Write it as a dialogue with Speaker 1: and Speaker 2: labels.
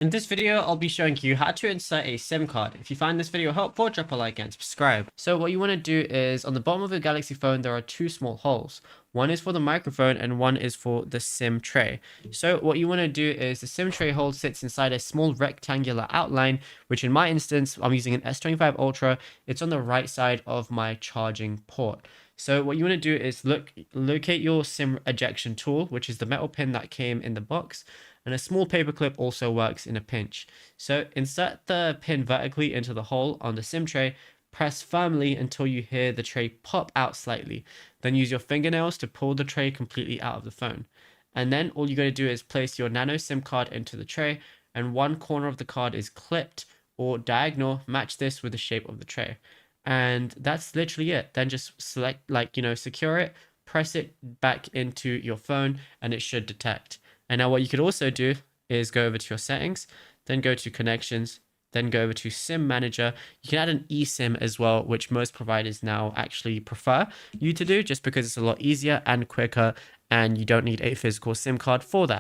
Speaker 1: In this video, I'll be showing you how to insert a SIM card. If you find this video helpful, drop a like and subscribe. So what you want to do is, on the bottom of your Galaxy phone, there are two small holes. One is for the microphone and one is for the SIM tray. So what you want to do is the SIM tray hole sits inside a small rectangular outline, which in my instance, I'm using an S25 Ultra. It's on the right side of my charging port. So what you want to do is locate your SIM ejection tool, which is the metal pin that came in the box, and a small paper clip also works in a pinch. So insert the pin vertically into the hole on the SIM tray, press firmly until you hear the tray pop out slightly. Then use your fingernails to pull the tray completely out of the phone. And then all you got to do is place your nano SIM card into the tray, and one corner of the card is clipped or diagonal. Match this with the shape of the tray. And that's literally it. Then just select, secure it, press it back into your phone, and it should detect. And now what you could also do is go over to your settings, then go to connections, then go over to SIM manager. You can add an eSIM as well, which most providers now actually prefer you to do, just because it's a lot easier and quicker, and you don't need a physical SIM card for that.